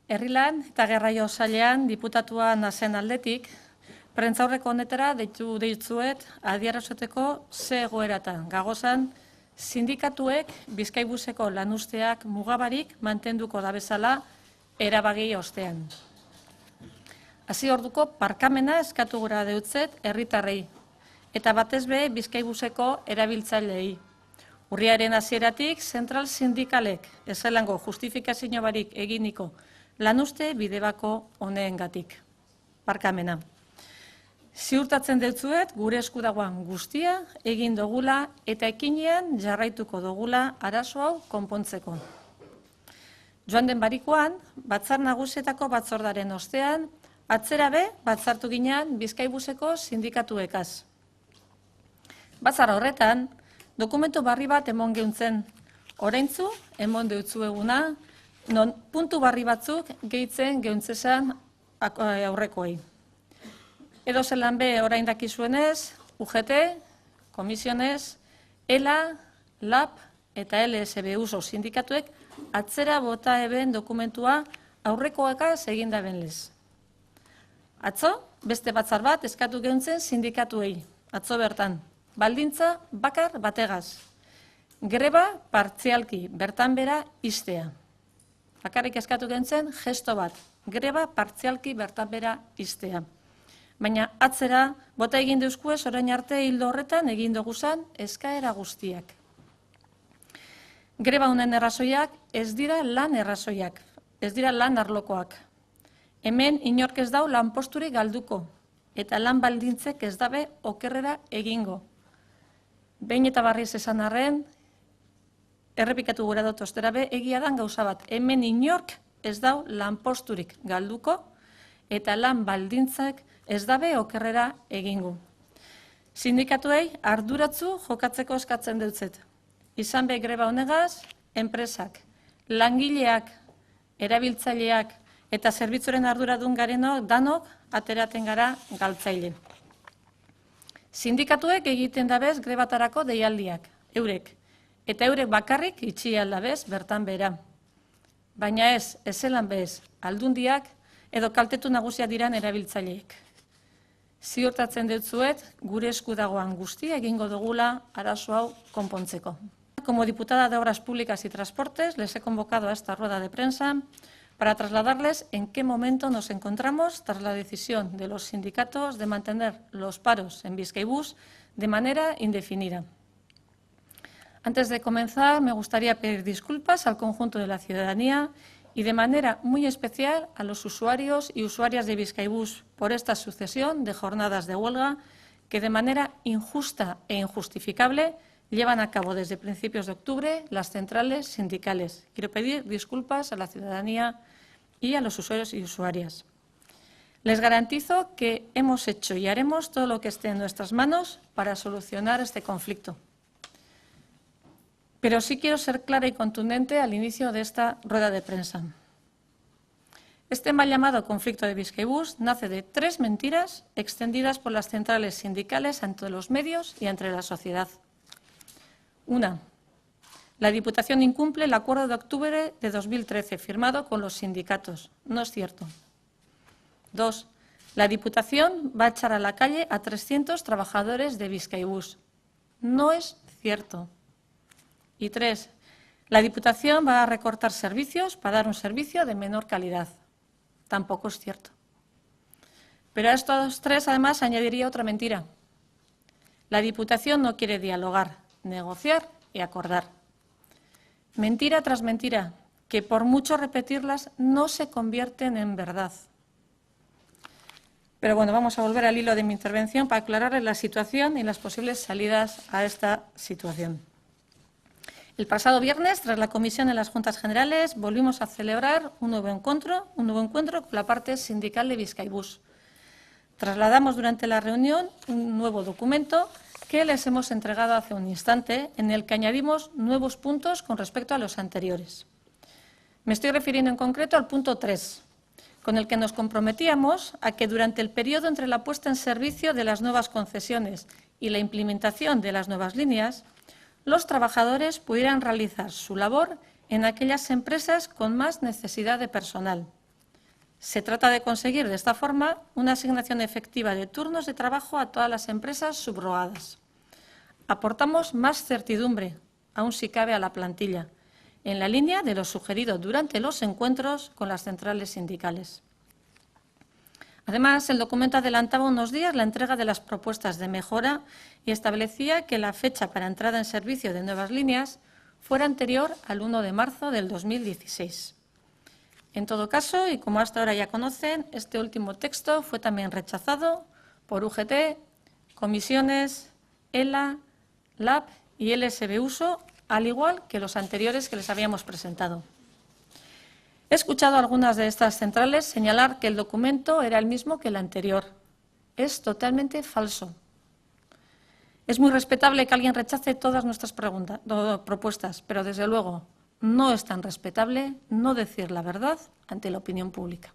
Herrilan eta Garraio Sailean diputatua nazen aldetik, prentzaurreko honetara deitu deitzuet adierazteko ze egoeratan gagozan sindikatuek Bizkaibuseko lanuzteak mugabarik mantenduko da bezala erabaki ostean. Hasi orduko parkamena eskatu gura deutzet herritarrei eta batez be Bizkaibuseko erabiltzaileei. Urriaren hasieratik zentral sindikalek ezelango justifikazio barik eginiko lanuzte bidebako honeengatik. Parkamena. Ziurtatzen deutzuet gure esku dagoen guztia egin dugula eta ekinean jarraituko dugula arazo hau konpontzeko. Joan den barikoan, Batzar Nagusietako batzordaren ostean, atzera be batzartu ginean Bizkaibuseko sindikatuekaz. Batzar horretan, dokumentu barri bat emon geuntzen, oraintzu emon deutzu eguna, non puntu barri batzuk gehitzen geuntzezan aurrekoei. Edo zelan be orain dakizuenez, UGT, Komisionez, ELA, LAB eta LSB uso sindikatuek atzera bota eben dokumentua aurrekoekaz eginda benlez. Atzo, beste batzar bat eskatu geuntzen sindikatuei, atzo bertan, baldintza bakar bategaz. Greba partzialki bertan bera istea. Bakarrik eskatu geuntzen gesto bat, greba partzialki bertan bera istea. Baina atzera, bota egin deuskuez orain arte hildo horretan egin duguzan eskaera guztiak. Greba honen errazoiak ez dira lan errazoiak, ez dira lan arlokoak. Hemen inork ez dau lanposturik galduko, eta lan baldintzek ez dabe okerrera egingo. Behin eta barriz esan arren, errepikatu gura dut ostera be, egia dan gauza bat, hemen inork ez dau lanposturik galduko, eta lan baldintzek ez dabe okerrera egingo. Sindikatuei arduratzu jokatzeko eskatzen deutzet. Izan be greba honegaz, enpresak, langileak, erabiltzaileak eta zerbitzuren arduradun garenok danok ateraten gara galtzaile. Sindikatuek egiten dabez grebatarako deialdiak, eurek, eta eurek bakarrik itxi aldabez bertan bera. Baina ez, ezelan bez, aldundiak edo kaltetu nagusia diran erabiltzaileek. Ziurtatzen deutzuet, gure esku dagoan guztia egingo dugula arazo hau konpontzeko. Como diputada de Obras Públicas y Transportes, les he convocado a esta rueda de prensa para trasladarles en qué momento nos encontramos tras la decisión de los sindicatos de mantener los paros en Bizkaibus de manera indefinida. Antes de comenzar, me gustaría pedir disculpas al conjunto de la ciudadanía y de manera muy especial a los usuarios y usuarias de Bizkaibus por esta sucesión de jornadas de huelga que de manera injusta e injustificable llevan a cabo desde principios de octubre las centrales sindicales. Quiero pedir disculpas a la ciudadanía y a los usuarios y usuarias. Les garantizo que hemos hecho y haremos todo lo que esté en nuestras manos para solucionar este conflicto. Pero sí quiero ser clara y contundente al inicio de esta rueda de prensa. Este mal llamado conflicto de Bizkaibus nace de 3 mentiras extendidas por las centrales sindicales ante los medios y entre la sociedad. 1. La Diputación incumple el acuerdo de octubre de 2013 firmado con los sindicatos. No es cierto. 2. La Diputación va a echar a la calle a 300 trabajadores de Bizkaibus. No es cierto. Y 3. La Diputación va a recortar servicios para dar un servicio de menor calidad. Tampoco es cierto. Pero a estos 3, además, añadiría otra mentira. La Diputación no quiere dialogar, negociar y acordar. Mentira tras mentira, que por mucho repetirlas no se convierten en verdad. Pero bueno, vamos a volver al hilo de mi intervención para aclararles la situación y las posibles salidas a esta situación. El pasado viernes, tras la comisión en las Juntas Generales, volvimos a celebrar un nuevo encuentro con la parte sindical de Bizkaibus. Trasladamos durante la reunión un nuevo documento que les hemos entregado hace un instante, en el que añadimos nuevos puntos con respecto a los anteriores. Me estoy refiriendo en concreto al punto 3, con el que nos comprometíamos a que durante el periodo entre la puesta en servicio de las nuevas concesiones y la implementación de las nuevas líneas, los trabajadores pudieran realizar su labor en aquellas empresas con más necesidad de personal, Se trata de conseguir de esta forma una asignación efectiva de turnos de trabajo a todas las empresas subrogadas. Aportamos más certidumbre, aún si cabe, a la plantilla, en la línea de lo sugerido durante los encuentros con las centrales sindicales. Además, el documento adelantaba unos días la entrega de las propuestas de mejora y establecía que la fecha para entrada en servicio de nuevas líneas fuera anterior al 1 de marzo del 2016. En todo caso, y como hasta ahora ya conocen, este último texto fue también rechazado por UGT, comisiones, ELA, LAB y LSB Uso, al igual que los anteriores que les habíamos presentado. He escuchado a algunas de estas centrales señalar que el documento era el mismo que el anterior. Es totalmente falso. Es muy respetable que alguien rechace todas nuestras propuestas, pero desde luego no es tan respetable no decir la verdad ante la opinión pública.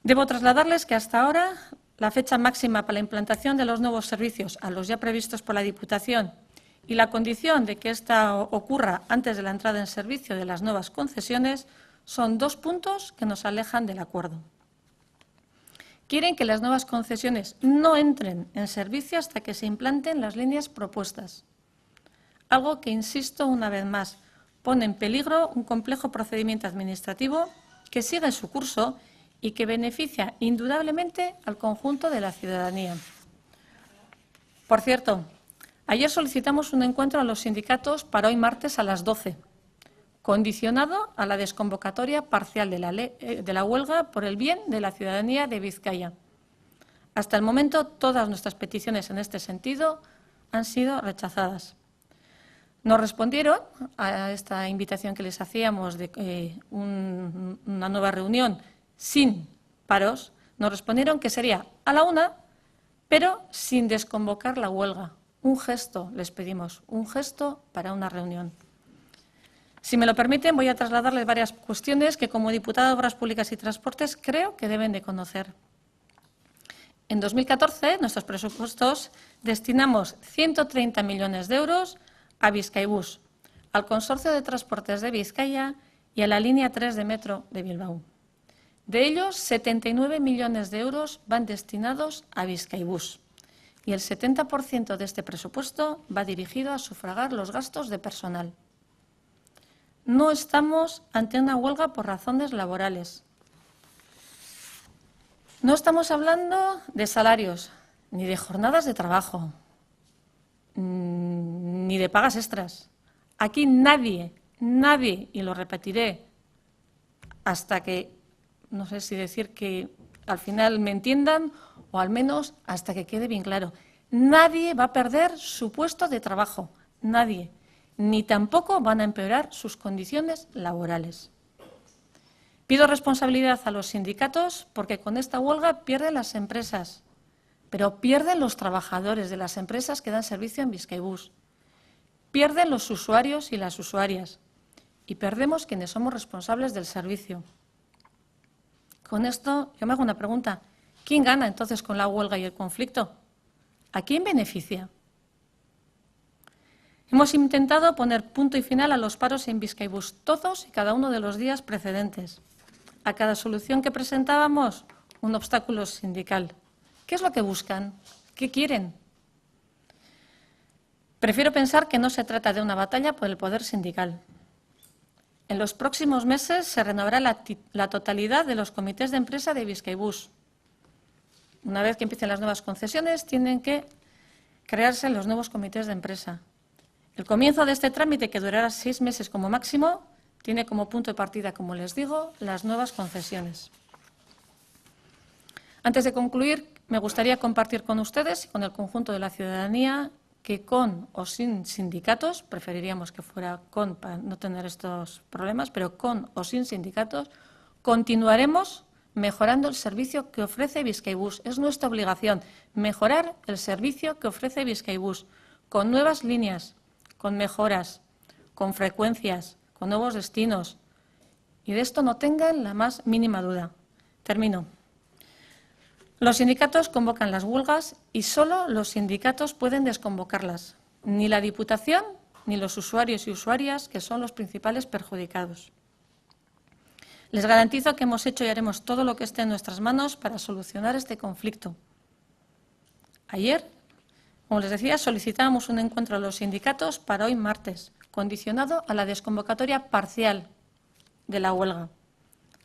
Debo trasladarles que hasta ahora la fecha máxima para la implantación de los nuevos servicios a los ya previstos por la Diputación y la condición de que esta ocurra antes de la entrada en servicio de las nuevas concesiones son 2 puntos que nos alejan del acuerdo. Quieren que las nuevas concesiones no entren en servicio hasta que se implanten las líneas propuestas. Algo que, insisto una vez más, pone en peligro un complejo procedimiento administrativo que sigue su curso y que beneficia indudablemente al conjunto de la ciudadanía. Por cierto, ayer solicitamos un encuentro a los sindicatos para hoy martes a las 12, condicionado a la desconvocatoria parcial de la huelga por el bien de la ciudadanía de Vizcaya. Hasta el momento, todas nuestras peticiones en este sentido han sido rechazadas. Nos respondieron a esta invitación que les hacíamos de una nueva reunión sin paros, nos respondieron que sería a la 1, pero sin desconvocar la huelga. Un gesto, les pedimos, un gesto para una reunión. Si me lo permiten, voy a trasladarles varias cuestiones que, como diputada de Obras Públicas y Transportes, creo que deben de conocer. En 2014, en nuestros presupuestos, destinamos 130 millones de euros a Bizkaibus, al Consorcio de Transportes de Vizcaya y a la línea 3 de metro de Bilbao. De ellos, 79 millones de euros van destinados a Bizkaibus y el 70% de este presupuesto va dirigido a sufragar los gastos de personal. No estamos ante una huelga por razones laborales. No estamos hablando de salarios, ni de jornadas de trabajo, ni de pagas extras. Aquí nadie, y lo repetiré hasta que, no sé si decir que al final me entiendan o al menos hasta que quede bien claro, nadie va a perder su puesto de trabajo, nadie, ni tampoco van a empeorar sus condiciones laborales. Pido responsabilidad a los sindicatos porque con esta huelga pierden las empresas, pero pierden los trabajadores de las empresas que dan servicio en Bizkaibus, pierden los usuarios y las usuarias y perdemos quienes somos responsables del servicio. Con esto yo me hago una pregunta. ¿Quién gana entonces con la huelga y el conflicto? ¿A quién beneficia? Hemos intentado poner punto y final a los paros en Bizkaibus todos y cada uno de los días precedentes. A cada solución que presentábamos, un obstáculo sindical. ¿Qué es lo que buscan? ¿Qué quieren? Prefiero pensar que no se trata de una batalla por el poder sindical. En los próximos meses se renovará la totalidad de los comités de empresa de Bizkaibus. Una vez que empiecen las nuevas concesiones, tienen que crearse los nuevos comités de empresa. El comienzo de este trámite, que durará 6 meses como máximo, tiene como punto de partida, como les digo, las nuevas concesiones. Antes de concluir, me gustaría compartir con ustedes y con el conjunto de la ciudadanía que con o sin sindicatos, preferiríamos que fuera con para no tener estos problemas, pero con o sin sindicatos, continuaremos mejorando el servicio que ofrece Bizkaibus. Es nuestra obligación mejorar el servicio que ofrece Bizkaibus con nuevas líneas, con mejoras, con frecuencias, con nuevos destinos. Y de esto no tengan la más mínima duda. Termino. Los sindicatos convocan las huelgas y solo los sindicatos pueden desconvocarlas. Ni la Diputación ni los usuarios y usuarias, que son los principales perjudicados. Les garantizo que hemos hecho y haremos todo lo que esté en nuestras manos para solucionar este conflicto. Ayer, como les decía, solicitábamos un encuentro a los sindicatos para hoy martes, condicionado a la desconvocatoria parcial de la huelga.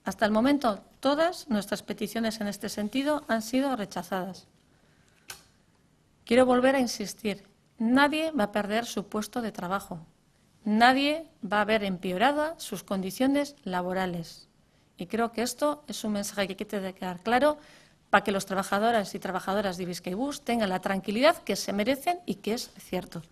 Hasta el momento, todas nuestras peticiones en este sentido han sido rechazadas. Quiero volver a insistir, nadie va a perder su puesto de trabajo, nadie va a ver empeoradas sus condiciones laborales. Y creo que esto es un mensaje que quiere quedar claro para que los trabajadores y trabajadoras de Bizkaibus tengan la tranquilidad que se merecen y que es cierto.